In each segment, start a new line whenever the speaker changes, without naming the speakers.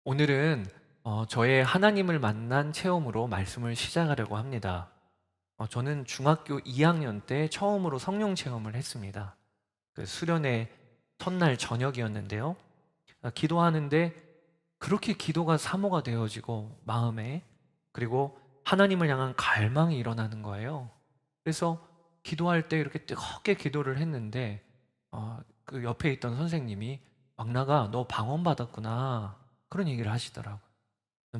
오늘은 저의 하나님을 만난 체험으로 말씀을 시작하려고 합니다. 저는 중학교 2학년 때 처음으로 성령 체험을 했습니다. 그 수련회 첫날 저녁이었는데요. 기도하는데 그렇게 기도가 사모가 되어지고 마음에, 그리고 하나님을 향한 갈망이 일어나는 거예요. 그래서 기도할 때 이렇게 뜨겁게 기도를 했는데 그 옆에 있던 선생님이 "막나가 너 방언 받았구나." 그런 얘기를 하시더라고요.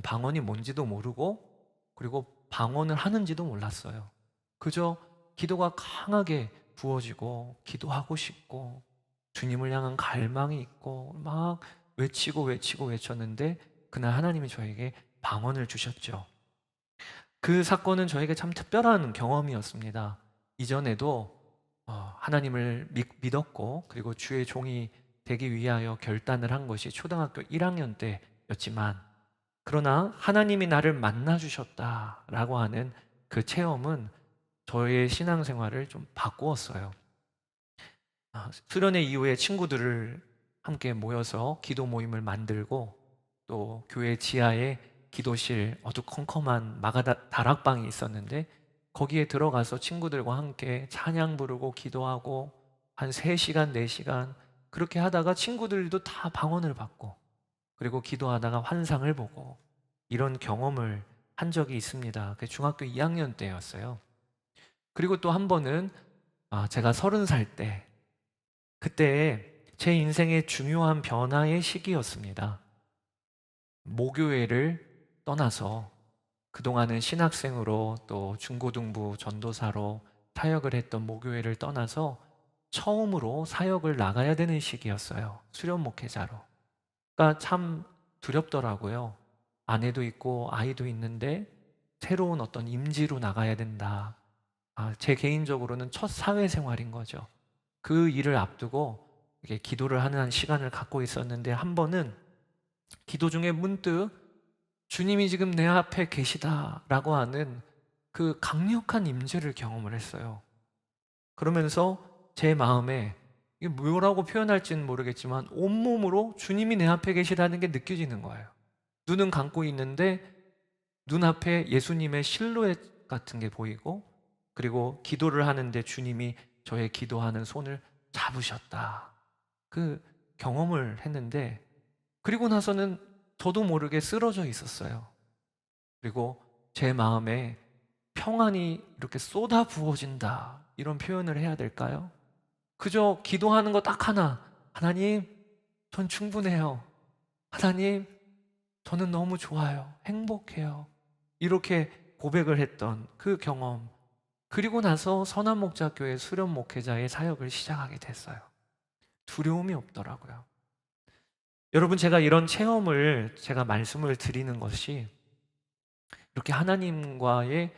방언이 뭔지도 모르고, 그리고 방언을 하는지도 몰랐어요. 그저 기도가 강하게 부어지고 기도하고 싶고 주님을 향한 갈망이 있고 막 외치고 외치고 외쳤는데, 그날 하나님이 저에게 방언을 주셨죠. 그 사건은 저에게 참 특별한 경험이었습니다. 이전에도 하나님을 믿었고, 그리고 주의 종이 되기 위하여 결단을 한 것이 초등학교 1학년 때였지만, 그러나 하나님이 나를 만나 주셨다라고 하는 그 체험은 저의 신앙생활을 좀 바꾸었어요. 수련회 이후에 친구들을 함께 모여서 기도 모임을 만들고, 또 교회 지하에 기도실 어두컴컴한 다락방이 있었는데, 거기에 들어가서 친구들과 함께 찬양 부르고 기도하고 한 3시간, 4시간 그렇게 하다가 친구들도 다 방언을 받고, 그리고 기도하다가 환상을 보고, 이런 경험을 한 적이 있습니다. 그게 중학교 2학년 때였어요. 그리고 또 한 번은 제가 30살 때, 그때 제 인생의 중요한 변화의 시기였습니다. 모교회를 떠나서 그동안은 신학생으로 또 중고등부 전도사로 사역을 했던 모교회를 떠나서 처음으로 사역을 나가야 되는 시기였어요. 수련 목회자로. 그러니까 참 두렵더라고요. 아내도 있고 아이도 있는데 새로운 어떤 임지로 나가야 된다. 제 개인적으로는 첫 사회생활인 거죠. 그 일을 앞두고 이렇게 기도를 하는 시간을 갖고 있었는데, 한 번은 기도 중에 문득 주님이 지금 내 앞에 계시다라고 하는 그 강력한 임재를 경험을 했어요. 그러면서 제 마음에, 이게 뭐라고 표현할지는 모르겠지만 온몸으로 주님이 내 앞에 계시다는 게 느껴지는 거예요. 눈은 감고 있는데 눈앞에 예수님의 실루엣 같은 게 보이고, 그리고 기도를 하는데 주님이 저의 기도하는 손을 잡으셨다. 그 경험을 했는데, 그리고 나서는 저도 모르게 쓰러져 있었어요. 그리고 제 마음에 평안이 이렇게 쏟아 부어진다, 이런 표현을 해야 될까요? 그저 기도하는 거 딱 하나: 하나님, 전 충분해요. 하나님, 저는 너무 좋아요. 행복해요. 이렇게 고백을 했던 그 경험. 그리고 나서 선한목자교회 수련 목회자의 사역을 시작하게 됐어요. 두려움이 없더라고요. 여러분, 제가 이런 체험을, 제가 말씀을 드리는 것이, 이렇게 하나님과의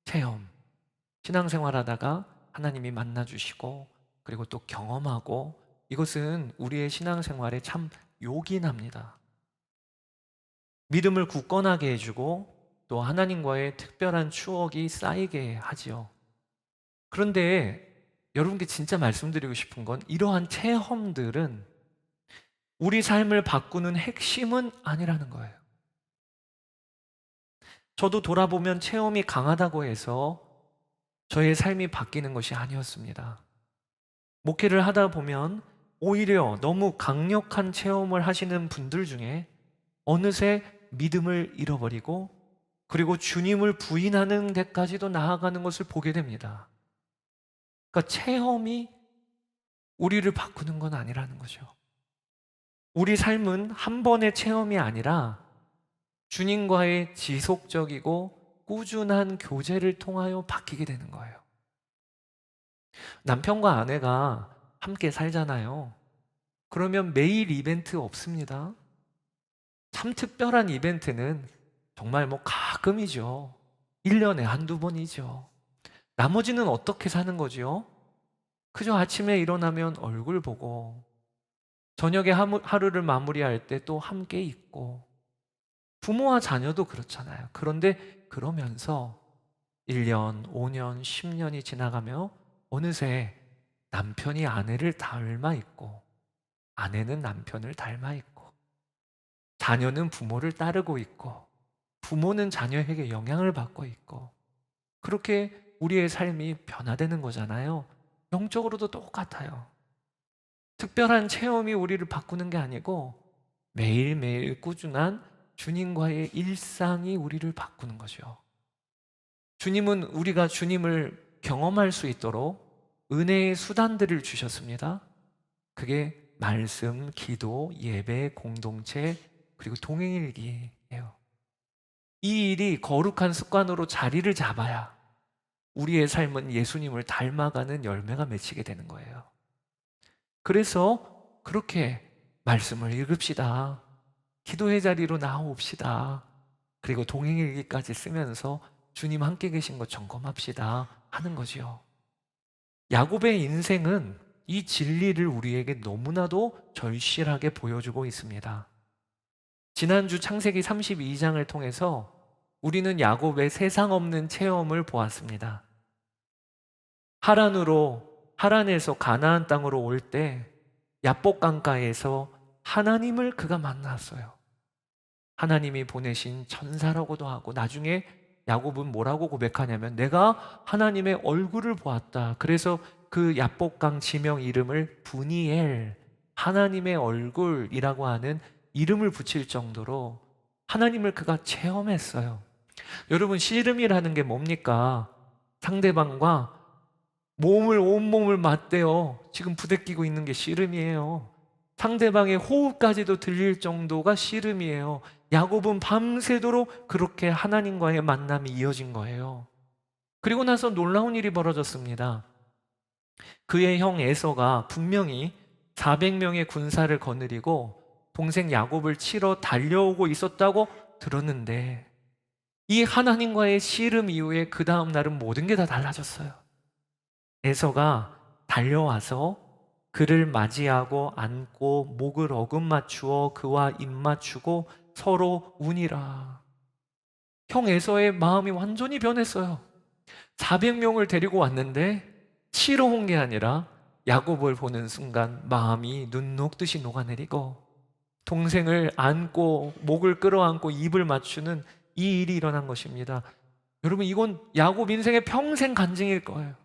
체험, 신앙생활 하다가 하나님이 만나주시고, 그리고 또 경험하고, 이것은 우리의 신앙생활에 참 요긴합니다. 믿음을 굳건하게 해주고, 또 하나님과의 특별한 추억이 쌓이게 하지요. 그런데 여러분께 진짜 말씀드리고 싶은 건, 이러한 체험들은 우리 삶을 바꾸는 핵심은 아니라는 거예요. 저도 돌아보면 체험이 강하다고 해서 저의 삶이 바뀌는 것이 아니었습니다. 목회를 하다 보면 오히려 너무 강력한 체험을 하시는 분들 중에 어느새 믿음을 잃어버리고, 그리고 주님을 부인하는 데까지도 나아가는 것을 보게 됩니다. 그러니까 체험이 우리를 바꾸는 건 아니라는 거죠. 우리 삶은 한 번의 체험이 아니라 주님과의 지속적이고 꾸준한 교제를 통하여 바뀌게 되는 거예요. 남편과 아내가 함께 살잖아요. 그러면 매일 이벤트 없습니다. 참 특별한 이벤트는 정말 뭐 가끔이죠. 1년에 한두 번이죠. 나머지는 어떻게 사는 거지요? 그저 아침에 일어나면 얼굴 보고, 저녁에 하루를 마무리할 때 또 함께 있고, 부모와 자녀도 그렇잖아요. 그런데 그러면서 1년, 5년, 10년이 지나가며 어느새 남편이 아내를 닮아 있고, 아내는 남편을 닮아 있고, 자녀는 부모를 따르고 있고, 부모는 자녀에게 영향을 받고 있고, 그렇게 우리의 삶이 변화되는 거잖아요. 영적으로도 똑같아요. 특별한 체험이 우리를 바꾸는 게 아니고 매일매일 꾸준한 주님과의 일상이 우리를 바꾸는 거죠. 주님은 우리가 주님을 경험할 수 있도록 은혜의 수단들을 주셨습니다. 그게 말씀, 기도, 예배, 공동체, 그리고 동행일기예요. 이 일이 거룩한 습관으로 자리를 잡아야 우리의 삶은 예수님을 닮아가는 열매가 맺히게 되는 거예요. 그래서 그렇게 말씀을 읽읍시다. 기도의 자리로 나옵시다. 그리고 동행일기까지 쓰면서 주님 함께 계신 것 점검합시다 하는 거지요. 야곱의 인생은 이 진리를 우리에게 너무나도 절실하게 보여주고 있습니다. 지난주 창세기 32장을 통해서 우리는 야곱의 세상 없는 체험을 보았습니다. 하란에서 가나안 땅으로 올 때 야복 강가에서 하나님을 그가 만났어요. 하나님이 보내신 천사라고도 하고, 나중에 야곱은 뭐라고 고백하냐면 내가 하나님의 얼굴을 보았다. 그래서 그 야복강 지명 이름을 브니엘, 하나님의 얼굴이라고 하는 이름을 붙일 정도로 하나님을 그가 체험했어요. 여러분, 씨름이라는 게 뭡니까? 상대방과 온몸을 맞대어 지금 부대끼고 있는 게 씨름이에요. 상대방의 호흡까지도 들릴 정도가 씨름이에요. 야곱은 밤새도록 그렇게 하나님과의 만남이 이어진 거예요. 그리고 나서 놀라운 일이 벌어졌습니다. 그의 형 에서가 분명히 400명의 군사를 거느리고 동생 야곱을 치러 달려오고 있었다고 들었는데, 이 하나님과의 씨름 이후에 그 다음 날은 모든 게 다 달라졌어요. 에서가 달려와서 그를 맞이하고 안고 목을 어금 맞추어 그와 입 맞추고 서로 우니라. 형 에서의 마음이 완전히 변했어요. 400명을 데리고 왔는데 치러 온 게 아니라 야곱을 보는 순간 마음이 눈 녹듯이 녹아내리고, 동생을 안고 목을 끌어안고 입을 맞추는 이 일이 일어난 것입니다. 여러분, 이건 야곱 인생의 평생 간증일 거예요.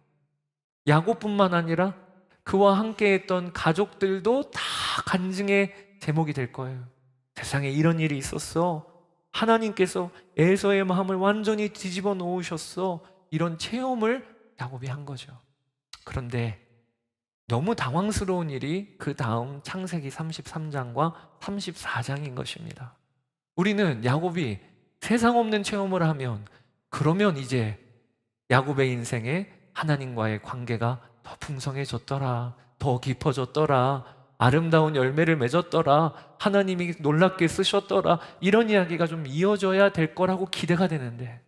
야곱뿐만 아니라 그와 함께 했던 가족들도 다 간증의 제목이 될 거예요. 세상에 이런 일이 있었어. 하나님께서 에서의 마음을 완전히 뒤집어 놓으셨어. 이런 체험을 야곱이 한 거죠. 그런데 너무 당황스러운 일이 그 다음 창세기 33장과 34장인 것입니다. 우리는 야곱이 세상 없는 체험을 하면, 그러면 이제 야곱의 인생에 하나님과의 관계가 더 풍성해졌더라, 더 깊어졌더라, 아름다운 열매를 맺었더라, 하나님이 놀랍게 쓰셨더라, 이런 이야기가 좀 이어져야 될 거라고 기대가 되는데,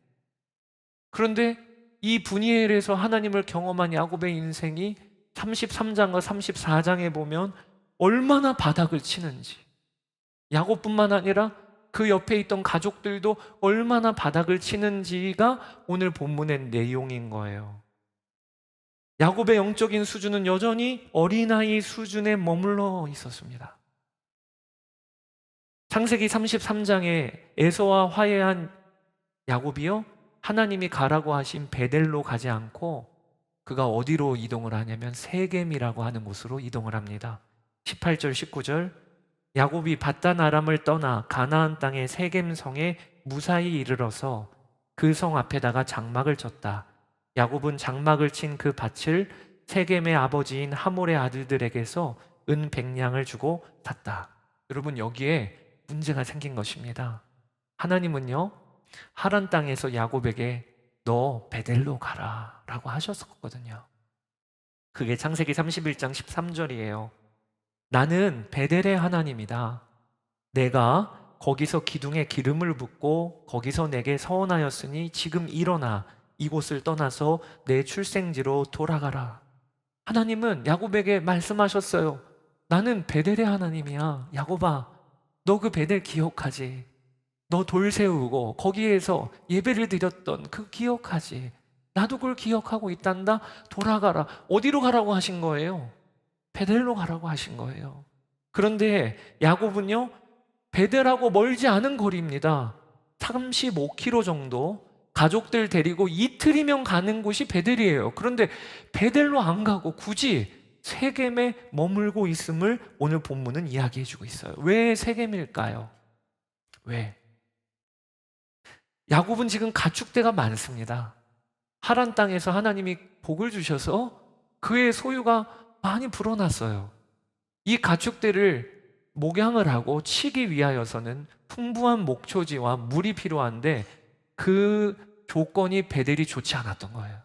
그런데 이 브니엘에서 하나님을 경험한 야곱의 인생이 33장과 34장에 보면 얼마나 바닥을 치는지, 야곱뿐만 아니라 그 옆에 있던 가족들도 얼마나 바닥을 치는지가 오늘 본문의 내용인 거예요. 야곱의 영적인 수준은 여전히 어린아이 수준에 머물러 있었습니다. 창세기 33장에 에서와 화해한 야곱이요, 하나님이 가라고 하신 베델로 가지 않고 그가 어디로 이동을 하냐면 세겜이라고 하는 곳으로 이동을 합니다. 18절 19절, 야곱이 밧단 아람을 떠나 가나안 땅의 세겜성에 무사히 이르러서 그 성 앞에다가 장막을 쳤다. 야곱은 장막을 친 그 밭을 세겜의 아버지인 하몰의 아들들에게서 은 100냥을 주고 샀다. 여러분, 여기에 문제가 생긴 것입니다. 하나님은요, 하란 땅에서 야곱에게 너 베델로 가라 라고 하셨었거든요. 그게 창세기 31장 13절이에요. 나는 베델의 하나님이다. 내가 거기서 기둥에 기름을 붓고 거기서 내게 서원하였으니 지금 일어나 이곳을 떠나서 내 출생지로 돌아가라. 하나님은 야곱에게 말씀하셨어요. 나는 베델의 하나님이야. 야곱아, 너 그 베델 기억하지? 너 돌 세우고 거기에서 예배를 드렸던 그 기억하지? 나도 그걸 기억하고 있단다. 돌아가라. 어디로 가라고 하신 거예요? 베델로 가라고 하신 거예요. 그런데 야곱은요, 베델하고 멀지 않은 거리입니다. 35km 정도. 가족들 데리고 이틀이면 가는 곳이 베델이에요. 그런데 베델로 안 가고 굳이 세겜에 머물고 있음을 오늘 본문은 이야기해주고 있어요. 왜 세겜일까요? 왜? 야곱은 지금 가축대가 많습니다. 하란 땅에서 하나님이 복을 주셔서 그의 소유가 많이 불어났어요. 이 가축대를 목양을 하고 치기 위하여서는 풍부한 목초지와 물이 필요한데 그 조건이 베델이 좋지 않았던 거예요.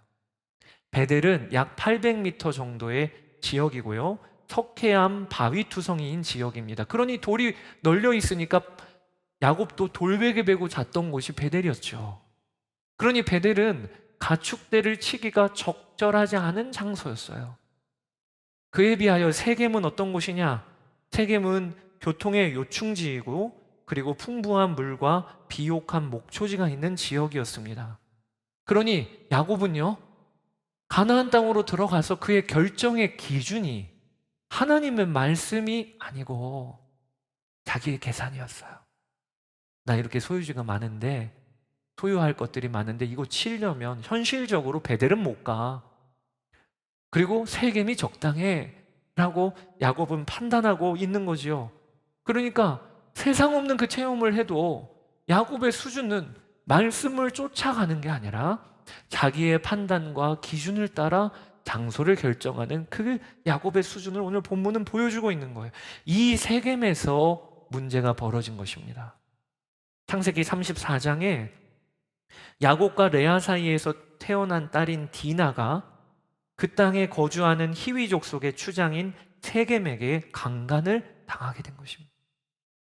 베델은 약 800m 정도의 지역이고요. 석회암 바위 투성이인 지역입니다. 그러니 돌이 널려 있으니까 야곱도 돌베개 베고 잤던 곳이 베델이었죠. 그러니 베델은 가축대를 치기가 적절하지 않은 장소였어요. 그에 비하여 세겜은 어떤 곳이냐? 세겜은 교통의 요충지이고 그리고 풍부한 물과 비옥한 목초지가 있는 지역이었습니다. 그러니 야곱은요, 가나안 땅으로 들어가서 그의 결정의 기준이 하나님의 말씀이 아니고 자기의 계산이었어요. 나 이렇게 소유지가 많은데, 소유할 것들이 많은데 이거 치려면 현실적으로 베델은 못 가. 그리고 세겜이 적당해 라고 야곱은 판단하고 있는 거지요. 그러니까 세상 없는 그 체험을 해도 야곱의 수준은 말씀을 쫓아가는 게 아니라 자기의 판단과 기준을 따라 장소를 결정하는 그 야곱의 수준을 오늘 본문은 보여주고 있는 거예요. 이 세겜에서 문제가 벌어진 것입니다. 창세기 34장에 야곱과 레아 사이에서 태어난 딸인 디나가 그 땅에 거주하는 히위족 속의 추장인 세겜에게 강간을 당하게 된 것입니다.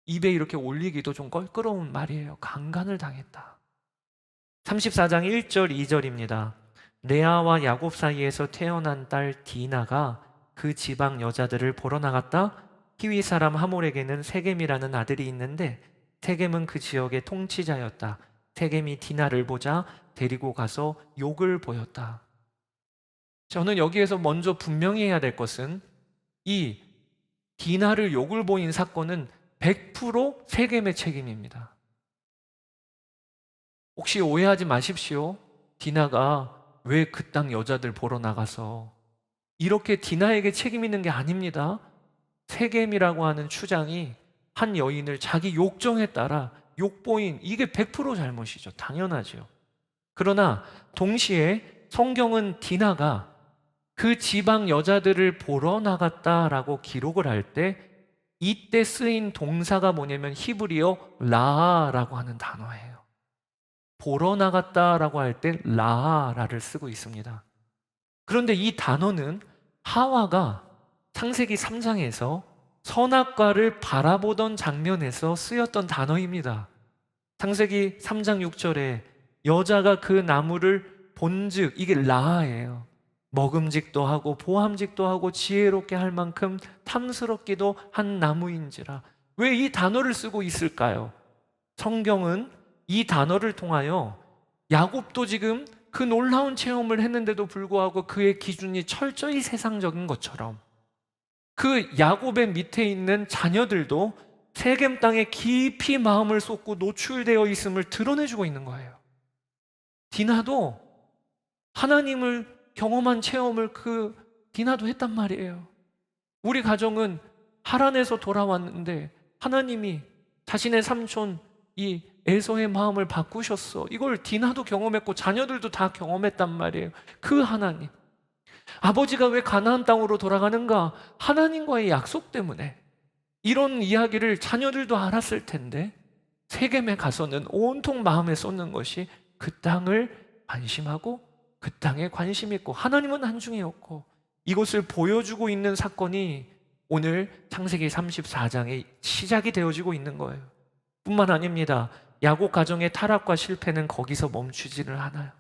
입에 이렇게 올리기도 좀 껄끄러운 말이에요. 강간을 당했다. 34장 1절 2절입니다. 레아와 야곱 사이에서 태어난 딸 디나가 그 지방 여자들을 보러 나갔다. 히위 사람 하몰에게는 세겜이라는 아들이 있는데 세겜은 그 지역의 통치자였다. 세겜이 디나를 보자 데리고 가서 욕을 보였다. 저는 여기에서 먼저 분명히 해야 될 것은 이 디나를 욕을 보인 사건은 100% 세겜의 책임입니다. 혹시 오해하지 마십시오. 디나가 왜 그 땅 여자들 보러 나가서 이렇게 디나에게 책임 있는 게 아닙니다. 세겜이라고 하는 추장이 한 여인을 자기 욕정에 따라 욕보인, 이게 100% 잘못이죠. 당연하죠. 그러나 동시에 성경은 디나가 그 지방 여자들을 보러 나갔다라고 기록을 할 때 이때 쓰인 동사가 뭐냐면 히브리어 라라고 하는 단어예요. 보러 나갔다라고 할 때 라라를 쓰고 있습니다. 그런데 이 단어는 하와가 창세기 3장에서 선악과를 바라보던 장면에서 쓰였던 단어입니다. 창세기 3장 6절에 여자가 그 나무를 본즉, 이게 라예요. 먹음직도 하고 보암직도 하고 지혜롭게 할 만큼 탐스럽기도 한 나무인지라. 왜 이 단어를 쓰고 있을까요? 성경은 이 단어를 통하여 야곱도 지금 그 놀라운 체험을 했는데도 불구하고 그의 기준이 철저히 세상적인 것처럼 그 야곱의 밑에 있는 자녀들도 세겜 땅에 깊이 마음을 쏟고 노출되어 있음을 드러내주고 있는 거예요. 디나도 하나님을 경험한 체험을 디나도 했단 말이에요. 우리 가정은 하란에서 돌아왔는데 하나님이 자신의 삼촌 이 에서의 마음을 바꾸셨어. 이걸 디나도 경험했고 자녀들도 다 경험했단 말이에요. 그 하나님. 아버지가 왜 가나안 땅으로 돌아가는가? 하나님과의 약속 때문에. 이런 이야기를 자녀들도 알았을 텐데 세겜에 가서는 온통 마음에 쏟는 것이 그 땅을 안심하고 그 땅에 관심 있고 하나님은 한중이었고, 이것을 보여주고 있는 사건이 오늘 창세기 34장의 시작이 되어지고 있는 거예요. 뿐만 아닙니다. 야곱 가정의 타락과 실패는 거기서 멈추지를 않아요.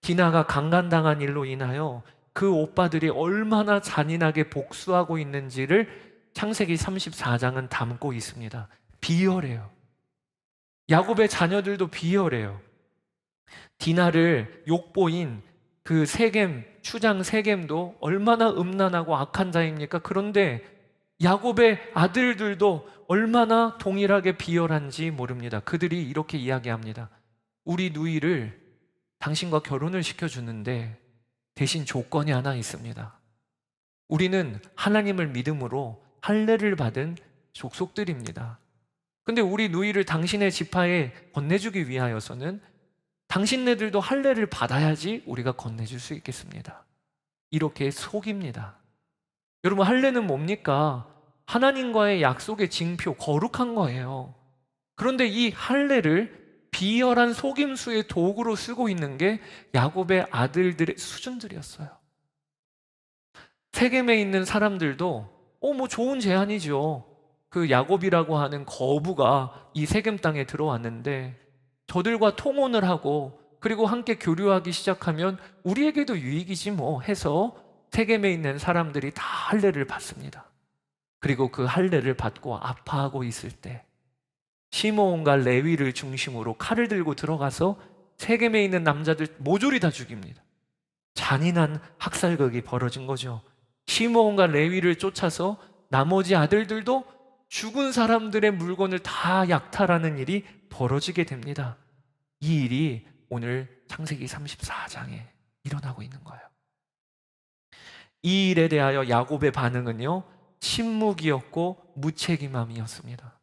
디나가 강간당한 일로 인하여 그 오빠들이 얼마나 잔인하게 복수하고 있는지를 창세기 34장은 담고 있습니다. 비열해요. 야곱의 자녀들도 비열해요. 디나를 욕보인 그 세겜, 추장 세겜도 얼마나 음란하고 악한 자입니까? 그런데 야곱의 아들들도 얼마나 동일하게 비열한지 모릅니다. 그들이 이렇게 이야기합니다. 우리 누이를 당신과 결혼을 시켜주는데 대신 조건이 하나 있습니다. 우리는 하나님을 믿음으로 할례를 받은 족속들입니다. 근데 우리 누이를 당신의 지파에 건네주기 위하여서는 당신네들도 할례를 받아야지 우리가 건네줄 수 있겠습니다. 이렇게 속입니다. 여러분, 할례는 뭡니까? 하나님과의 약속의 징표, 거룩한 거예요. 그런데 이 할례를 비열한 속임수의 도구로 쓰고 있는 게 야곱의 아들들의 수준들이었어요. 세겜에 있는 사람들도 뭐 좋은 제안이죠. 그 야곱이라고 하는 거부가 이 세겜 땅에 들어왔는데 저들과 통혼을 하고 그리고 함께 교류하기 시작하면 우리에게도 유익이지 뭐 해서 세겜에 있는 사람들이 다 할례를 받습니다. 그리고 그 할례를 받고 아파하고 있을 때 시므온과 레위를 중심으로 칼을 들고 들어가서 세겜에 있는 남자들 모조리 다 죽입니다. 잔인한 학살극이 벌어진 거죠. 시므온과 레위를 쫓아서 나머지 아들들도 죽은 사람들의 물건을 다 약탈하는 일이 벌어지게 됩니다. 이 일이 오늘 창세기 34장에 일어나고 있는 거예요. 이 일에 대하여 야곱의 반응은요, 침묵이었고 무책임함이었습니다.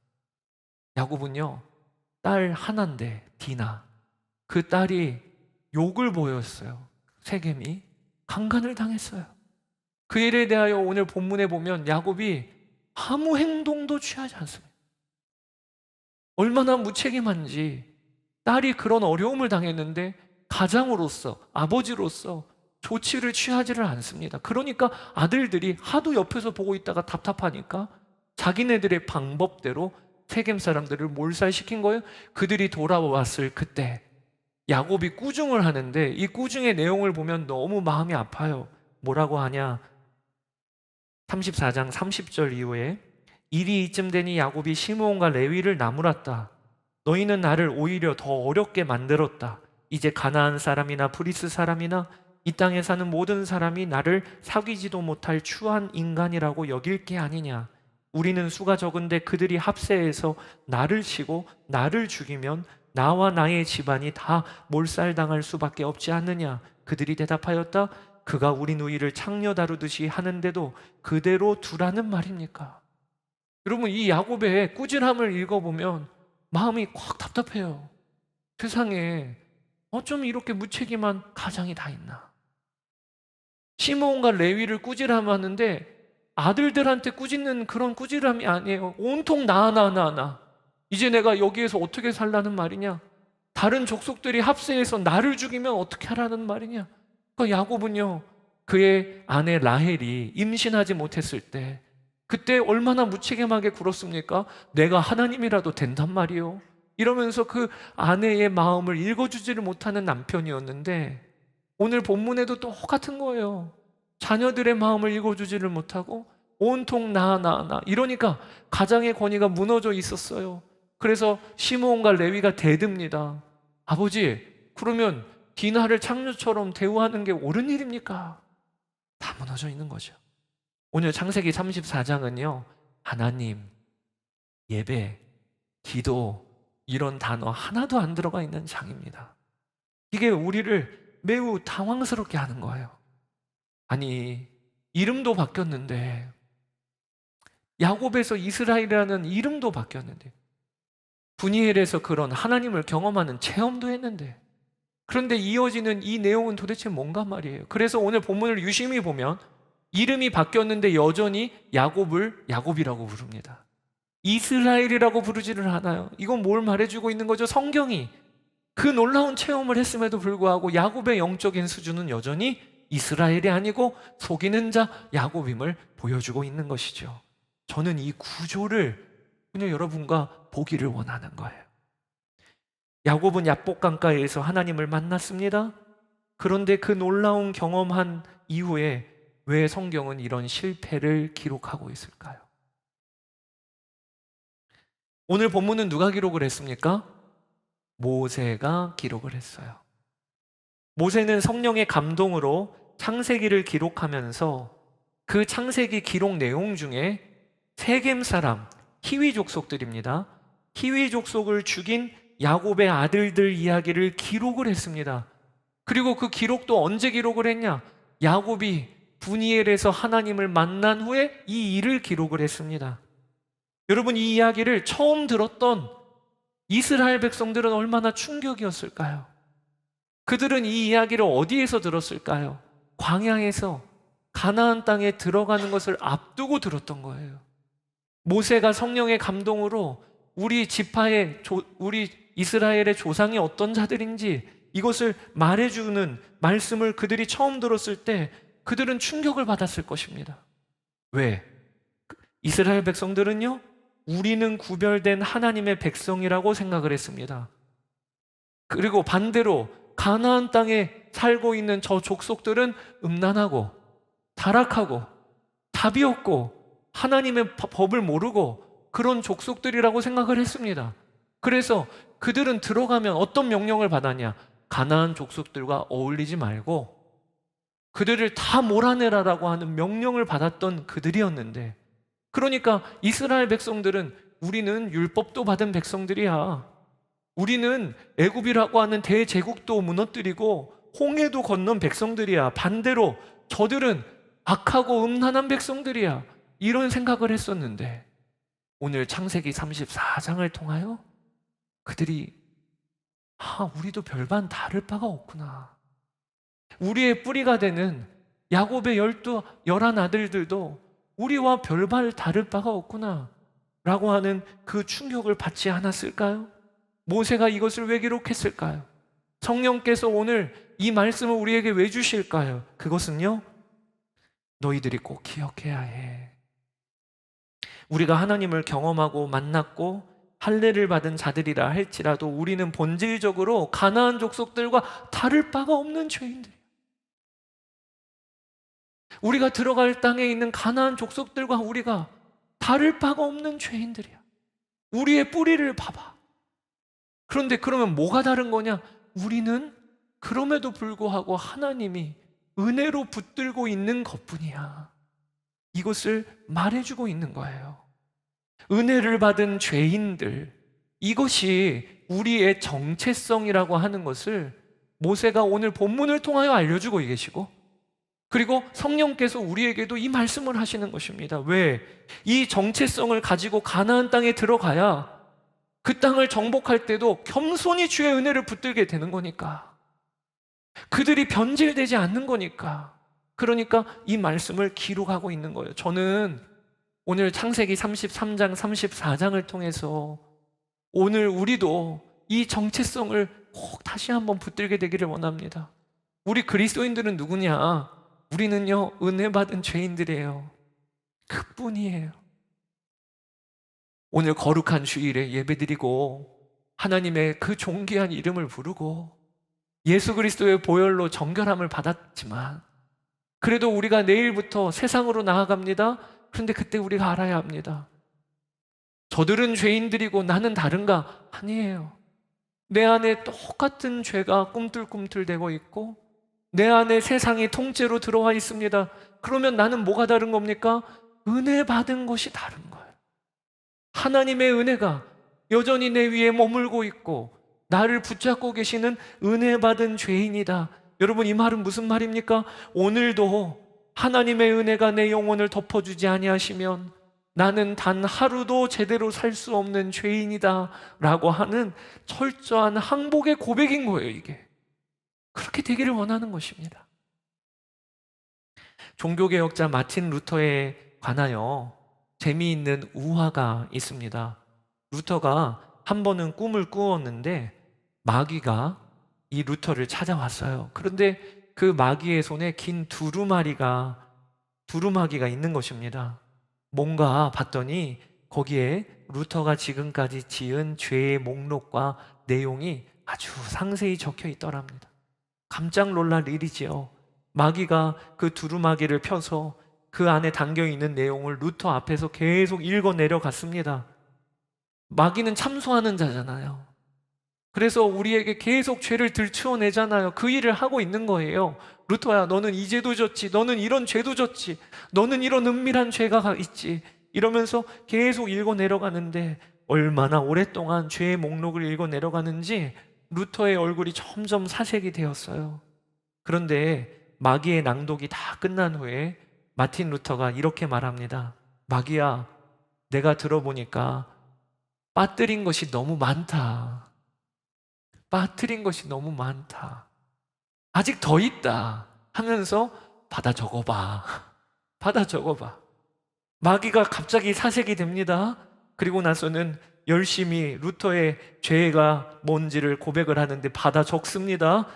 야곱은요, 딸 하나인데 디나, 그 딸이 욕을 보였어요. 세겜이 강간을 당했어요. 그 일에 대하여 오늘 본문에 보면 야곱이 아무 행동도 취하지 않습니다. 얼마나 무책임한지. 딸이 그런 어려움을 당했는데 가장으로서, 아버지로서 조치를 취하지를 않습니다. 그러니까 아들들이 하도 옆에서 보고 있다가 답답하니까 자기네들의 방법대로 세겜 사람들을 몰살시킨 거예요. 그들이 돌아왔을 그때 야곱이 꾸중을 하는데 이 꾸중의 내용을 보면 너무 마음이 아파요. 뭐라고 하냐? 34장 30절 이후에 일이 이쯤 되니 야곱이 시므온과 레위를 나무랐다. 너희는 나를 오히려 더 어렵게 만들었다. 이제 가나안 사람이나 브리스 사람이나 이 땅에 사는 모든 사람이 나를 사귀지도 못할 추한 인간이라고 여길 게 아니냐. 우리는 수가 적은데 그들이 합세해서 나를 치고 나를 죽이면 나와 나의 집안이 다 몰살당할 수밖에 없지 않느냐. 그들이 대답하였다. 그가 우리 누이를 창녀 다루듯이 하는데도 그대로 두라는 말입니까? 여러분, 이 야곱의 꾸준함을 읽어보면 마음이 꽉 답답해요. 세상에 어쩜 이렇게 무책임한 가장이 다 있나? 시므온과 레위를 꾸지람하는데 아들들한테 꾸짖는 그런 꾸지람이 아니에요. 온통 나. 이제 내가 여기에서 어떻게 살라는 말이냐? 다른 족속들이 합세해서 나를 죽이면 어떻게 하라는 말이냐? 그러니까 야곱은요, 그의 아내 라헬이 임신하지 못했을 때 그때 얼마나 무책임하게 굴었습니까? 내가 하나님이라도 된단 말이요. 이러면서 그 아내의 마음을 읽어주지를 못하는 남편이었는데 오늘 본문에도 똑같은 거예요. 자녀들의 마음을 읽어주지를 못하고 온통 나 이러니까 가장의 권위가 무너져 있었어요. 그래서 시므온과 레위가 대듭니다. 아버지, 그러면 디나를 창녀처럼 대우하는 게 옳은 일입니까? 다 무너져 있는 거죠. 오늘 창세기 34장은요, 하나님, 예배, 기도 이런 단어 하나도 안 들어가 있는 장입니다. 이게 우리를 매우 당황스럽게 하는 거예요. 아니, 이름도 바뀌었는데, 야곱에서 이스라엘이라는 이름도 바뀌었는데, 분이엘에서 그런 하나님을 경험하는 체험도 했는데, 그런데 이어지는 이 내용은 도대체 뭔가 말이에요. 그래서 오늘 본문을 유심히 보면 이름이 바뀌었는데 여전히 야곱을 야곱이라고 부릅니다. 이스라엘이라고 부르지를 않아요. 이건 뭘 말해주고 있는 거죠? 성경이 그 놀라운 체험을 했음에도 불구하고 야곱의 영적인 수준은 여전히 이스라엘이 아니고 속이는 자 야곱임을 보여주고 있는 것이죠. 저는 이 구조를 그냥 여러분과 보기를 원하는 거예요. 야곱은 야복 강가에서 하나님을 만났습니다. 그런데 그 놀라운 경험한 이후에 왜 성경은 이런 실패를 기록하고 있을까요? 오늘 본문은 누가 기록을 했습니까? 모세가 기록을 했어요. 모세는 성령의 감동으로 창세기를 기록하면서 그 창세기 기록 내용 중에 세겜 사람 히위 족속들입니다. 히위 족속을 죽인 야곱의 아들들 이야기를 기록을 했습니다. 그리고 그 기록도 언제 기록을 했냐? 야곱이 분이엘에서 하나님을 만난 후에 이 일을 기록을 했습니다. 여러분, 이 이야기를 처음 들었던 이스라엘 백성들은 얼마나 충격이었을까요? 그들은 이 이야기를 어디에서 들었을까요? 광야에서 가나안 땅에 들어가는 것을 앞두고 들었던 거예요. 모세가 성령의 감동으로 우리 우리 이스라엘의 조상이 어떤 자들인지 이것을 말해주는 말씀을 그들이 처음 들었을 때 그들은 충격을 받았을 것입니다. 왜? 이스라엘 백성들은요, 우리는 구별된 하나님의 백성이라고 생각을 했습니다. 그리고 반대로 가나안 땅에 살고 있는 저 족속들은 음란하고 타락하고 답이 없고 하나님의 법을 모르고 그런 족속들이라고 생각을 했습니다. 그래서 그들은 들어가면 어떤 명령을 받았냐? 가나안 족속들과 어울리지 말고 그들을 다 몰아내라라고 하는 명령을 받았던 그들이었는데, 그러니까 이스라엘 백성들은 우리는 율법도 받은 백성들이야. 우리는 애굽이라고 하는 대제국도 무너뜨리고 홍해도 건넌 백성들이야. 반대로 저들은 악하고 음란한 백성들이야. 이런 생각을 했었는데 오늘 창세기 34장을 통하여 그들이 우리도 별반 다를 바가 없구나. 우리의 뿌리가 되는 야곱의 11 아들들도 우리와 별반 다를 바가 없구나 라고 하는 그 충격을 받지 않았을까요? 모세가 이것을 왜 기록했을까요? 성령께서 오늘 이 말씀을 우리에게 왜 주실까요? 그것은요, 너희들이 꼭 기억해야 해. 우리가 하나님을 경험하고 만났고 할례를 받은 자들이라 할지라도 우리는 본질적으로 가나안 족속들과 다를 바가 없는 죄인들이야. 우리가 들어갈 땅에 있는 가나안 족속들과 우리가 다를 바가 없는 죄인들이야. 우리의 뿌리를 봐봐. 그런데 그러면 뭐가 다른 거냐? 우리는 그럼에도 불구하고 하나님이 은혜로 붙들고 있는 것뿐이야. 이것을 말해주고 있는 거예요. 은혜를 받은 죄인들, 이것이 우리의 정체성이라고 하는 것을 모세가 오늘 본문을 통하여 알려주고 계시고, 그리고 성령께서 우리에게도 이 말씀을 하시는 것입니다. 왜? 이 정체성을 가지고 가나안 땅에 들어가야 그 땅을 정복할 때도 겸손히 주의 은혜를 붙들게 되는 거니까. 그들이 변질되지 않는 거니까. 그러니까 이 말씀을 기록하고 있는 거예요. 저는 오늘 창세기 33장, 34장을 통해서 오늘 우리도 이 정체성을 꼭 다시 한번 붙들게 되기를 원합니다. 우리 그리스도인들은 누구냐? 우리는요, 은혜 받은 죄인들이에요. 그뿐이에요. 오늘 거룩한 주일에 예배드리고 하나님의 그 존귀한 이름을 부르고 예수 그리스도의 보혈로 정결함을 받았지만, 그래도 우리가 내일부터 세상으로 나아갑니다. 그런데 그때 우리가 알아야 합니다. 저들은 죄인들이고 나는 다른가? 아니에요. 내 안에 똑같은 죄가 꿈틀꿈틀대고 있고 내 안에 세상이 통째로 들어와 있습니다. 그러면 나는 뭐가 다른 겁니까? 은혜 받은 것이 다른 거예요. 하나님의 은혜가 여전히 내 위에 머물고 있고 나를 붙잡고 계시는 은혜 받은 죄인이다. 여러분, 이 말은 무슨 말입니까? 오늘도 하나님의 은혜가 내 영혼을 덮어주지 아니하시면 나는 단 하루도 제대로 살 수 없는 죄인이다 라고 하는 철저한 항복의 고백인 거예요. 이게 그렇게 되기를 원하는 것입니다. 종교개혁자 마틴 루터에 관하여 재미있는 우화가 있습니다. 루터가 한 번은 꿈을 꾸었는데 마귀가 이 루터를 찾아왔어요. 그런데 그 마귀의 손에 긴 두루마기가 있는 것입니다. 뭔가 봤더니 거기에 루터가 지금까지 지은 죄의 목록과 내용이 아주 상세히 적혀 있더랍니다. 깜짝 놀랄 일이지요. 마귀가 그 두루마기를 펴서 그 안에 담겨있는 내용을 루터 앞에서 계속 읽어 내려갔습니다. 마귀는 참소하는 자잖아요. 그래서 우리에게 계속 죄를 들추어내잖아요. 그 일을 하고 있는 거예요. 루터야, 너는 이 죄도 졌지, 너는 이런 죄도 졌지, 너는 이런 은밀한 죄가 있지, 이러면서 계속 읽어 내려가는데 얼마나 오랫동안 죄의 목록을 읽어 내려가는지 루터의 얼굴이 점점 사색이 되었어요. 그런데 마귀의 낭독이 다 끝난 후에 마틴 루터가 이렇게 말합니다. 마귀야, 내가 들어보니까 빠뜨린 것이 너무 많다. 빠뜨린 것이 너무 많다. 아직 더 있다 하면서 받아 적어봐. 받아 적어봐. 마귀가 갑자기 사색이 됩니다. 그리고 나서는 열심히 루터의 죄가 뭔지를 고백을 하는데 받아 적습니다.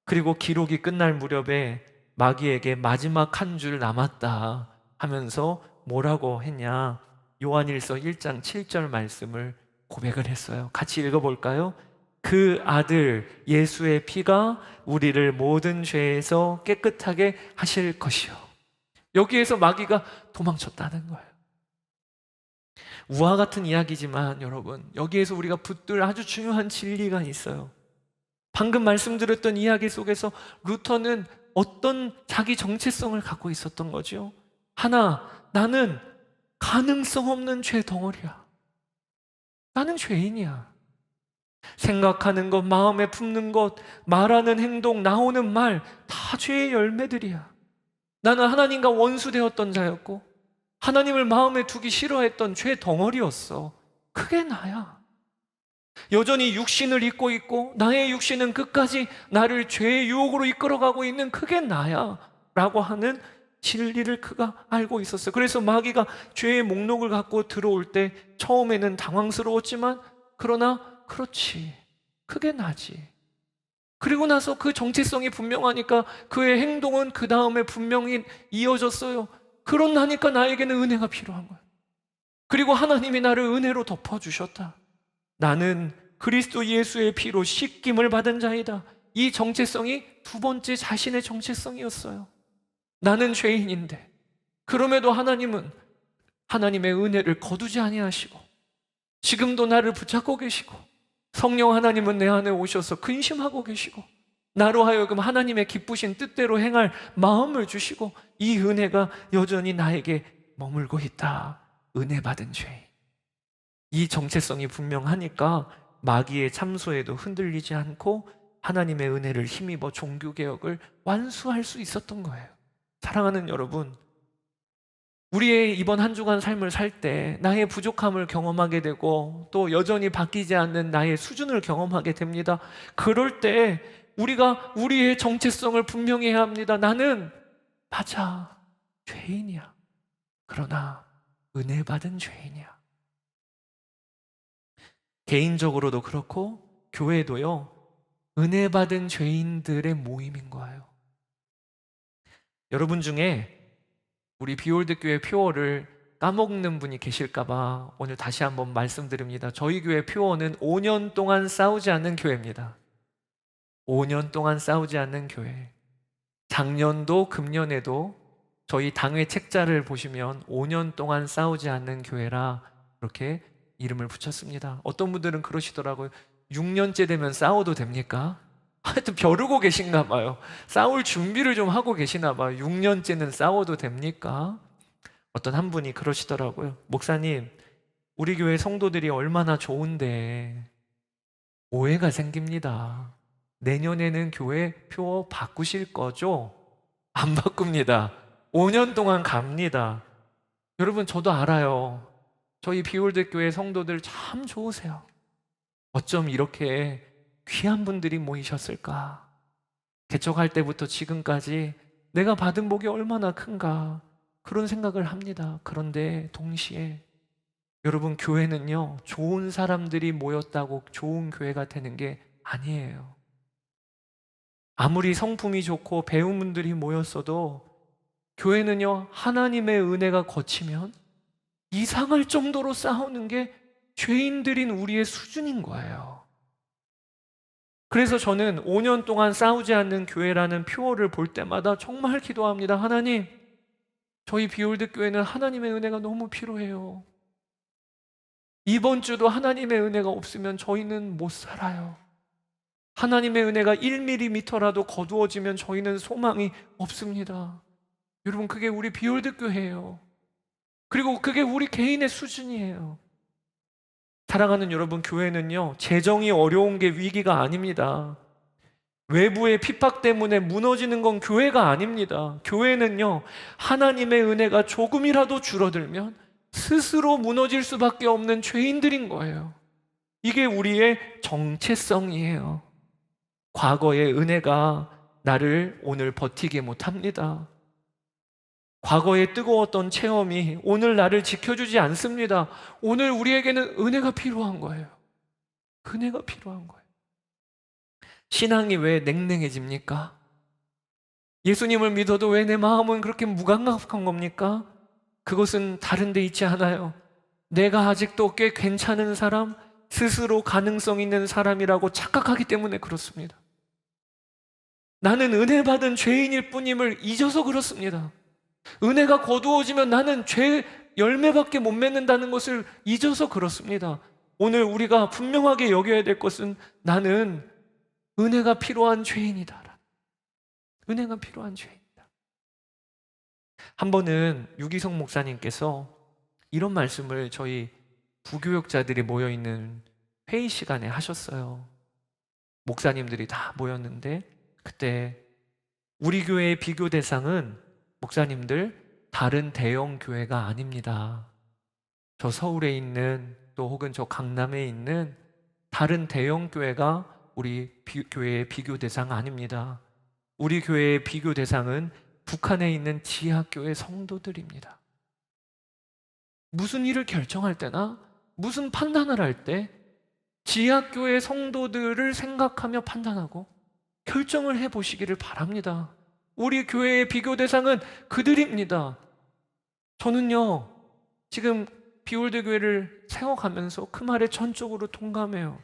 그리고 기록이 끝날 무렵에 마귀에게 마지막 한 줄 남았다 하면서 뭐라고 했냐? 요한일서 1장 7절 말씀을 고백을 했어요. 같이 읽어볼까요? 그 아들 예수의 피가 우리를 모든 죄에서 깨끗하게 하실 것이요. 여기에서 마귀가 도망쳤다는 거예요. 우화 같은 이야기지만 여러분, 여기에서 우리가 붙들 아주 중요한 진리가 있어요. 방금 말씀드렸던 이야기 속에서 루터는 어떤 자기 정체성을 갖고 있었던 거죠? 하나, 나는 가능성 없는 죄 덩어리야. 나는 죄인이야. 생각하는 것, 마음에 품는 것, 말하는 행동, 나오는 말, 다 죄의 열매들이야. 나는 하나님과 원수되었던 자였고 하나님을 마음에 두기 싫어했던 죄 덩어리였어. 그게 나야. 여전히 육신을 입고 있고 나의 육신은 끝까지 나를 죄의 유혹으로 이끌어가고 있는 그게 나야 라고 하는 진리를 그가 알고 있었어요. 그래서 마귀가 죄의 목록을 갖고 들어올 때 처음에는 당황스러웠지만 그러나 그렇지, 그게 나지. 그리고 나서 그 정체성이 분명하니까 그의 행동은 그 다음에 분명히 이어졌어요. 그러나니까 나에게는 은혜가 필요한 거야. 그리고 하나님이 나를 은혜로 덮어주셨다. 나는 그리스도 예수의 피로 씻김을 받은 자이다. 이 정체성이 두 번째 자신의 정체성이었어요. 나는 죄인인데 그럼에도 하나님은 하나님의 은혜를 거두지 아니하시고 지금도 나를 붙잡고 계시고 성령 하나님은 내 안에 오셔서 근심하고 계시고 나로 하여금 하나님의 기쁘신 뜻대로 행할 마음을 주시고 이 은혜가 여전히 나에게 머물고 있다. 은혜 받은 죄인. 이 정체성이 분명하니까 마귀의 참소에도 흔들리지 않고 하나님의 은혜를 힘입어 종교개혁을 완수할 수 있었던 거예요. 사랑하는 여러분, 우리의 이번 한 주간 삶을 살 때 나의 부족함을 경험하게 되고 또 여전히 바뀌지 않는 나의 수준을 경험하게 됩니다. 그럴 때 우리가 우리의 정체성을 분명히 해야 합니다. 나는 맞아, 죄인이야. 그러나 은혜 받은 죄인이야. 개인적으로도 그렇고 교회도요, 은혜 받은 죄인들의 모임인 거예요. 여러분 중에 우리 비올드 교회 표어를 까먹는 분이 계실까봐 오늘 다시 한번 말씀드립니다. 저희 교회 표어는 5년 동안 싸우지 않는 교회입니다. 5년 동안 싸우지 않는 교회. 작년도 금년에도 저희 당회 책자를 보시면 5년 동안 싸우지 않는 교회라 이렇게 이름을 붙였습니다. 어떤 분들은 그러시더라고요. 6년째 되면 싸워도 됩니까? 하여튼 벼르고 계신가 봐요. 싸울 준비를 좀 하고 계시나 봐요. 6년째는 싸워도 됩니까? 어떤 한 분이 그러시더라고요. 목사님, 우리 교회 성도들이 얼마나 좋은데 오해가 생깁니다. 내년에는 교회 표 바꾸실 거죠? 안 바꿉니다. 5년 동안 갑니다. 여러분, 저도 알아요. 저희 비올드 교회 성도들 참 좋으세요. 어쩜 이렇게 귀한 분들이 모이셨을까? 개척할 때부터 지금까지 내가 받은 복이 얼마나 큰가? 그런 생각을 합니다. 그런데 동시에 여러분, 교회는요, 좋은 사람들이 모였다고 좋은 교회가 되는 게 아니에요. 아무리 성품이 좋고 배운 분들이 모였어도 교회는요, 하나님의 은혜가 거치면 이상할 정도로 싸우는 게 죄인들인 우리의 수준인 거예요. 그래서 저는 5년 동안 싸우지 않는 교회라는 표어를 볼 때마다 정말 기도합니다. 하나님, 저희 비올드 교회는 하나님의 은혜가 너무 필요해요. 이번 주도 하나님의 은혜가 없으면 저희는 못 살아요. 하나님의 은혜가 1mm라도 거두어지면 저희는 소망이 없습니다. 여러분, 그게 우리 비올드 교회예요. 그리고 그게 우리 개인의 수준이에요. 사랑하는 여러분, 교회는요, 재정이 어려운 게 위기가 아닙니다. 외부의 핍박 때문에 무너지는 건 교회가 아닙니다. 교회는요, 하나님의 은혜가 조금이라도 줄어들면 스스로 무너질 수밖에 없는 죄인들인 거예요. 이게 우리의 정체성이에요. 과거의 은혜가 나를 오늘 버티게 못합니다. 과거의 뜨거웠던 체험이 오늘 나를 지켜주지 않습니다. 오늘 우리에게는 은혜가 필요한 거예요. 은혜가 필요한 거예요. 신앙이 왜 냉랭해집니까? 예수님을 믿어도 왜 내 마음은 그렇게 무감각한 겁니까? 그것은 다른 데 있지 않아요. 내가 아직도 꽤 괜찮은 사람, 스스로 가능성 있는 사람이라고 착각하기 때문에 그렇습니다. 나는 은혜 받은 죄인일 뿐임을 잊어서 그렇습니다. 은혜가 거두어지면 나는 죄 열매밖에 못 맺는다는 것을 잊어서 그렇습니다. 오늘 우리가 분명하게 여겨야 될 것은 나는 은혜가 필요한 죄인이다. 은혜가 필요한 죄인이다. 한 번은 유기성 목사님께서 이런 말씀을 저희 부교역자들이 모여있는 회의 시간에 하셨어요. 목사님들이 다 모였는데 그때 우리 교회의 비교 대상은 목사님들 다른 대형 교회가 아닙니다. 저 서울에 있는 또 혹은 저 강남에 있는 다른 대형 교회가 우리 교회의 비교 대상 아닙니다. 우리 교회의 비교 대상은 북한에 있는 지하교회 성도들입니다. 무슨 일을 결정할 때나 무슨 판단을 할 때 지하교회 성도들을 생각하며 판단하고 결정을 해보시기를 바랍니다. 우리 교회의 비교 대상은 그들입니다. 저는요, 지금 비올드 교회를 세워가면서 그 말에 전적으로 동감해요.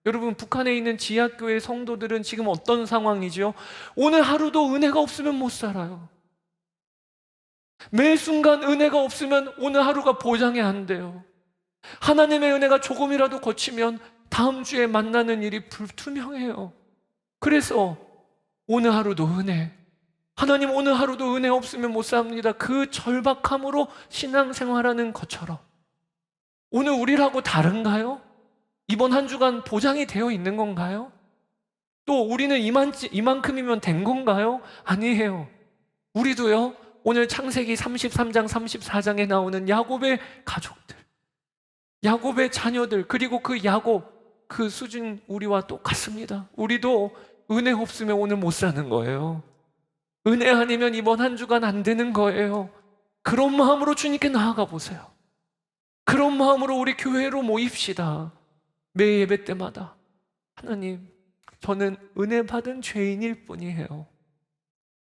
여러분, 북한에 있는 지하교회 성도들은 지금 어떤 상황이죠? 오늘 하루도 은혜가 없으면 못 살아요. 매 순간 은혜가 없으면 오늘 하루가 보장이 안 돼요. 하나님의 은혜가 조금이라도 거치면 다음 주에 만나는 일이 불투명해요. 그래서 오늘 하루도 은혜, 하나님 오늘 하루도 은혜 없으면 못 삽니다. 그 절박함으로 신앙생활하는 것처럼 오늘 우리라고 다른가요? 이번 한 주간 보장이 되어 있는 건가요? 또 우리는 이만큼이면 된 건가요? 아니에요. 우리도요, 오늘 창세기 33장 34장에 나오는 야곱의 가족들, 야곱의 자녀들, 그리고 그 야곱, 그 수준 우리와 똑같습니다. 우리도 은혜 없으면 오늘 못 사는 거예요. 은혜 아니면 이번 한 주간 안 되는 거예요. 그런 마음으로 주님께 나아가 보세요. 그런 마음으로 우리 교회로 모입시다. 매 예배 때마다 하나님, 저는 은혜 받은 죄인일 뿐이에요.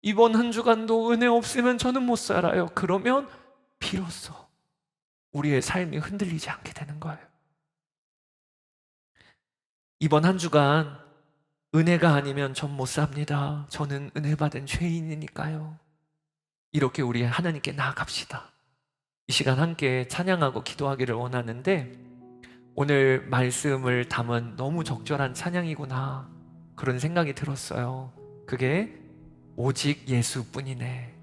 이번 한 주간도 은혜 없으면 저는 못 살아요. 그러면 비로소 우리의 삶이 흔들리지 않게 되는 거예요. 이번 한 주간 은혜가 아니면 전 못 삽니다. 저는 은혜 받은 죄인이니까요. 이렇게 우리 하나님께 나아갑시다. 이 시간 함께 찬양하고 기도하기를 원하는데, 오늘 말씀을 담은 너무 적절한 찬양이구나, 그런 생각이 들었어요. 그게 오직 예수뿐이네.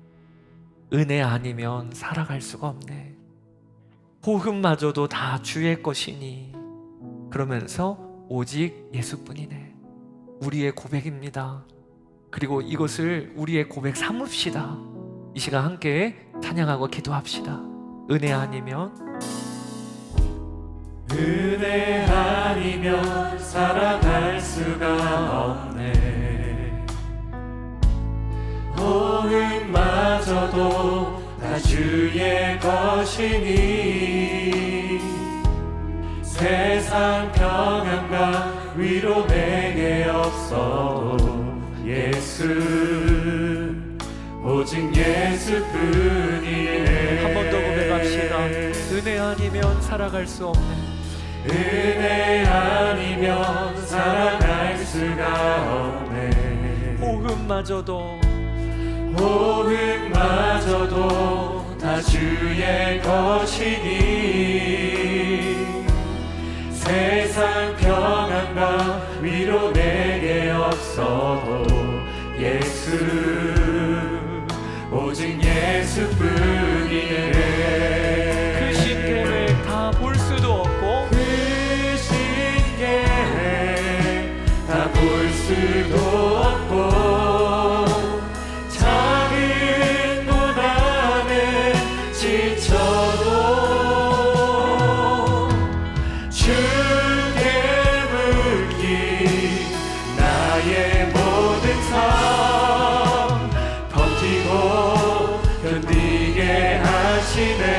은혜 아니면 살아갈 수가 없네. 호흡마저도 다 주의 것이니. 그러면서 오직 예수뿐이네. 우리의 고백입니다. 그리고 이것을 우리의 고백 삼읍시다. 이 시간 함께 찬양하고 기도합시다. 은혜 아니면 살아갈 수가 없네. 호흡마저도 다 주의 것이니. 세상 평안과 위로 내게 없어도 예수, 오직 예수뿐이네. 한 번 더 고백합시다. 은혜 아니면 살아갈 수 없네. 은혜 아니면 살아갈 수가 없네. 호흡마저도 다 주의 것이니. 세상 평안과 위로 내게 없어도 예수, 오직 예수뿐이네. 수도 없고 작은 고난에 지쳐도 주께 묻기 나의 모든 삶 버티고 견디게 하시네.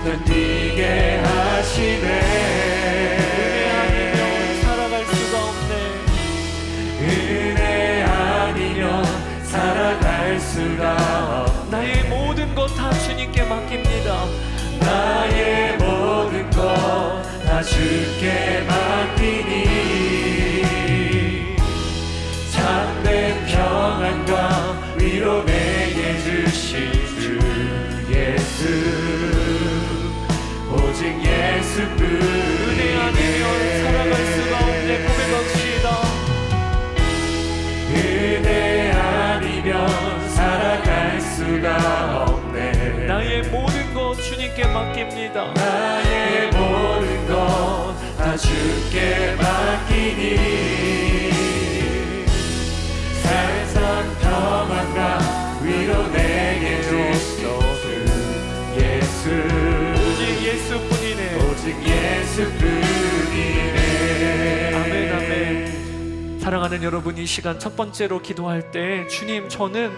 견디게 하시네. 은혜 아니면 살아갈 수가 없네. 나의 모든 것 다 주님께 맡깁니다. 나의 모든 것 다 주께 맡기니 참된 평안과 위로 내게 주실 주 예수 오직 예수뿐이네. 은혜 아니면 살아갈 수가 없네. 고백합시다. 은혜 아니면 살아갈 수가 없네. 나의 모든 것 주님께 맡깁니다. 나의 모든 것 다 주께 맡기니 세상 평안과 위로 내게 주시오 예수 오직 예수뿐이네. 오직 예수뿐이네. 아멘 아멘. 사랑하는 여러분, 이 시간 첫 번째로 기도할 때 주님, 저는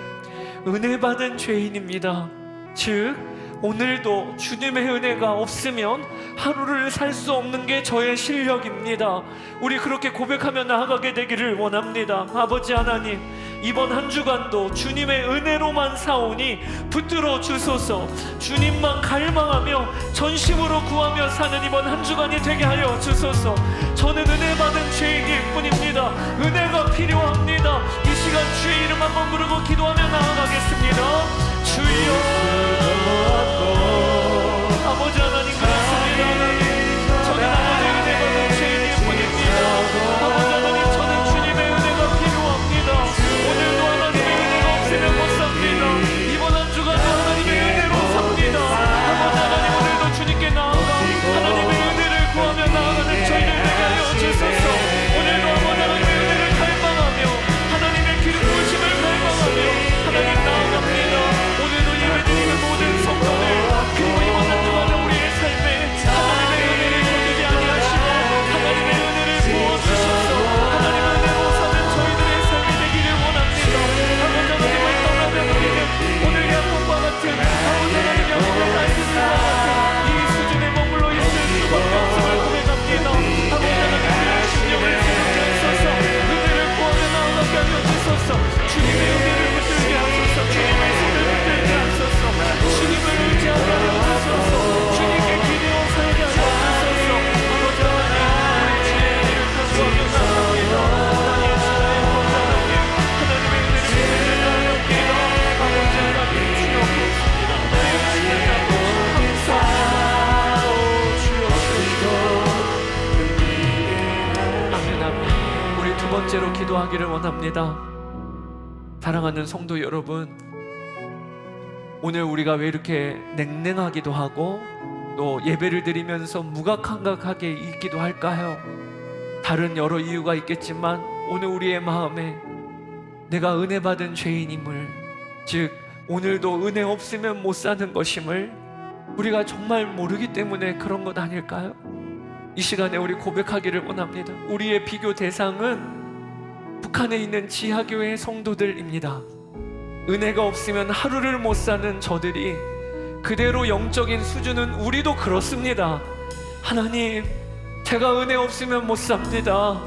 은혜 받은 죄인입니다. 즉 오늘도 주님의 은혜가 없으면 하루를 살 수 없는 게 저의 실력입니다. 우리 그렇게 고백하며 나아가게 되기를 원합니다. 아버지 하나님, 이번 한 주간도 주님의 은혜로만 사오니 붙들어 주소서. 주님만 갈망하며 전심으로 구하며 사는 이번 한 주간이 되게 하여 주소서. 저는 은혜 받은 죄인일 뿐입니다. 은혜가 필요합니다. 이 시간 주의 이름 한번 부르고 기도하며 나아가겠습니다. 주여. 아버지 하나님, 그렇습니다. 저는 아버지의 은혜 받은 죄인일 뿐입니다. 아버지 하나님, 저는 주님의 은혜가 필요합니다. 오늘도 하나님의 은혜가 없으면 못 삽니다. 이번 한 주간도 하나님의 은혜로 삽니다. 아버지 하나님, 오늘도 주님께 나아가 하나님의 은혜를 구하며 나아가는 저희를 되게 하여 주소서. 오늘도 아버지 하나님의 은혜를 갈망하며 하나님의 기름 부으심을 갈망하며 하나님 나아갑니다. 오늘도 예배드리는 모든 성도들, 그리고 이번 한 주간의 우리의 삶에 하나님의 은혜를 거두지 아니하시고 하나님의 은혜를 부어주셔서 하나님의 은혜로 사는 저희들의 삶이 되기를 원합니다. 아버지 하나님을 떠나면 우리는 오늘 야곱과 같은 아버지 하나님 야곱과 라이스와 같은 이 수준에 머물러 있을 수밖에 없음을 고백합니다. 아버지 하나님, 우리의 심령을 새롭게 하소서. 은혜를 구하며 나아가게 하여 주소서. 주님의 은혜를 붙들게 하소서. 주님의 손을 붙들게 하소서. 주님을 의지하게 하여 주소서. 주님께 기대어 살게 하여 주소서. 아버지 하나님, 우리 주의 은혜를 간구하며 나아갑니다. 나의 주의 아버지 하나님, 하나님의 은혜를 붙들게 하옵니다. 아버지 하나님, 주여 그렇습니다. 나의 주의 아버지 감사합니다. 주여 아멘 아멘. 우리 두 번째로 기도하기를 원합니다. 사랑하는 성도 여러분, 오늘 우리가 왜 이렇게 냉랭하기도 하고 또 예배를 드리면서 무감각하게 있기도 할까요? 다른 여러 이유가 있겠지만 오늘 우리의 마음에 내가 은혜 받은 죄인임을, 즉 오늘도 은혜 없으면 못 사는 것임을 우리가 정말 모르기 때문에 그런 것 아닐까요? 이 시간에 우리 고백하기를 원합니다. 우리의 비교 대상은 북한에 있는 지하교회 성도들입니다. 은혜가 없으면 하루를 못 사는 저들이 그대로 영적인 수준은 우리도 그렇습니다. 하나님, 제가 은혜 없으면 못 삽니다.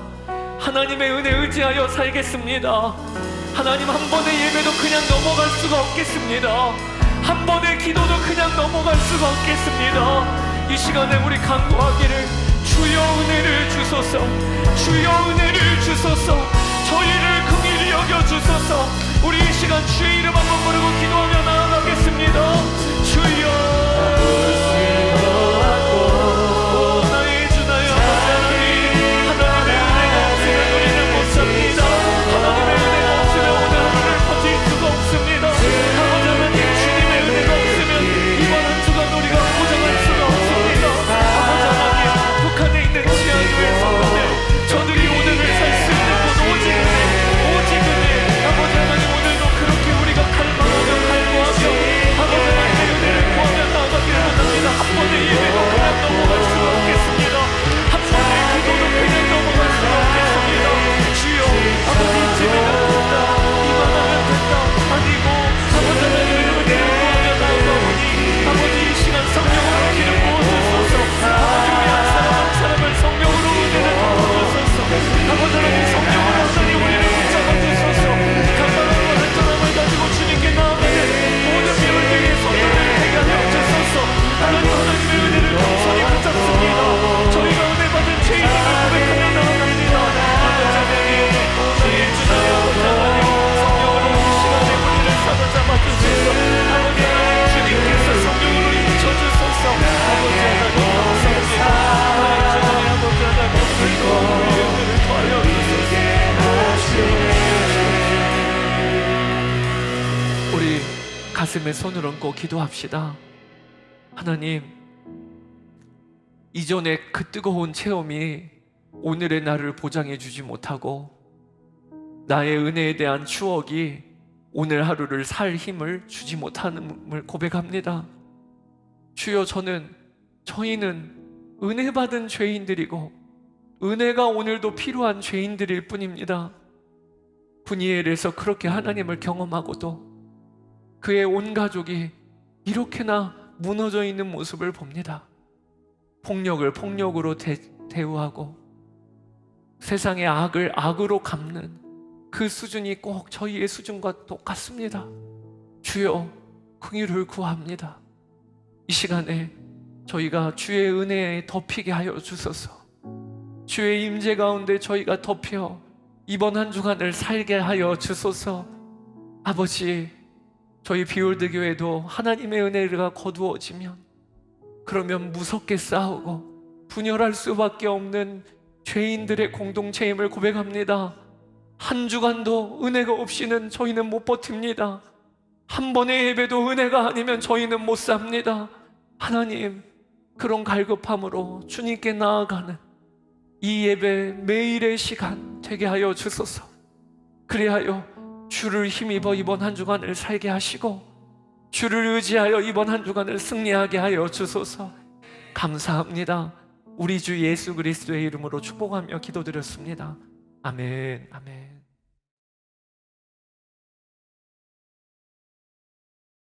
하나님의 은혜 의지하여 살겠습니다. 하나님, 한 번의 예배도 그냥 넘어갈 수가 없겠습니다. 한 번의 기도도 그냥 넘어갈 수가 없겠습니다. 이 시간에 우리 간구하기를, 주여 은혜를 주소서. 주여 은혜를 주소서. 저희를 긍휼히 여겨 주소서. 주셔서 우리 이 시간 주의 이름 한번 부르고 기도하며 나아가겠습니다. 주여 나의 주 나의 하나님, 하나님의 은혜가 없으면 우리는 못 삽니다. 하나님의 은혜가 없으면 오늘 하루를 버틸 수가 없습니다. 아버지 하나님, 주님의 은혜가 없으면 이번 한 주간 우리가 보장할 수가 없습니다. 아버지 하나님, 북한에 있는 지하교회 성도들, 저들이 오늘을 살 수 있는 곳 오직 은혜, 오직 은혜. 아버지 하나님, 오늘도 그렇게 우리가 갈망하며 갈구하며 아버지 하나님의 은혜를 구하며 나아가기를 원합니다. 한 번의 예배도 그냥 넘어갈 수가 없겠습니다. 한 번의 기도도 그냥 넘어갈 수가 없겠습니다. 주여, 아버지 이쯤이면 된다, 이만하면 된다 아니고 아버지 하나님의 은혜를 구하며 나아가오니 아버지 이 시간 성령으로 기름 부어주소서. 아버지 우리 한 사람 한 사람을 성령으로 은혜를 덮어주소서. 아버지 하나님 성령으로 하나님 우리를 붙잡아주소서. 강건함과 안전함을 가지고 주님께 나아가는 모든 비울등의 손들을 되게 하여 주소서. 하나님의 은혜를 겸손히 붙잡습니다. 저희가 은혜 받은 죄인임을 고백하며 나아갑니다. 아버지 하나님, 나의 주 나의 하나님, 성령으로 이 시간에 우리를 사로잡아 주소서. 아버지 하나님, 주님께서 성령으로 인쳐주소서. 아버지 하나님, 감사합니다. 나의 주 나의 아버지 하나님, 오늘도 우리의 은혜를 더하여 주소서. 우리 가슴에 손을 얹고 기도합시다. 하나님, 이전에 그 뜨거운 체험이 오늘의 나를 보장해 주지 못하고 나의 은혜에 대한 추억이 오늘 하루를 살 힘을 주지 못함을 고백합니다. 주여, 저희는 은혜 받은 죄인들이고 은혜가 오늘도 필요한 죄인들일 뿐입니다. 분이엘에서 그렇게 하나님을 경험하고도 그의 온 가족이 이렇게나 무너져 있는 모습을 봅니다. 폭력을 폭력으로 대우하고 세상의 악을 악으로 갚는 그 수준이 꼭 저희의 수준과 똑같습니다. 주여, 긍휼을 구합니다. 이 시간에 저희가 주의 은혜에 덮이게 하여 주소서. 주의 임재 가운데 저희가 덮여 이번 한 주간을 살게 하여 주소서. 아버지, 저희 비올드 교회도 하나님의 은혜가 거두어지면 그러면 무섭게 싸우고 분열할 수밖에 없는 죄인들의 공동체임을 고백합니다. 한 주간도 은혜가 없이는 저희는 못 버팁니다. 한 번의 예배도 은혜가 아니면 저희는 못 삽니다. 하나님, 그런 갈급함으로 주님께 나아가는 이 예배 매일의 시간 되게 하여 주소서. 그리하여 주를 힘입어 이번 한 주간을 살게 하시고 주를 의지하여 이번 한 주간을 승리하게 하여 주소서. 감사합니다. 우리 주 예수 그리스도의 이름으로 축복하며 기도드렸습니다. 아멘, 아멘.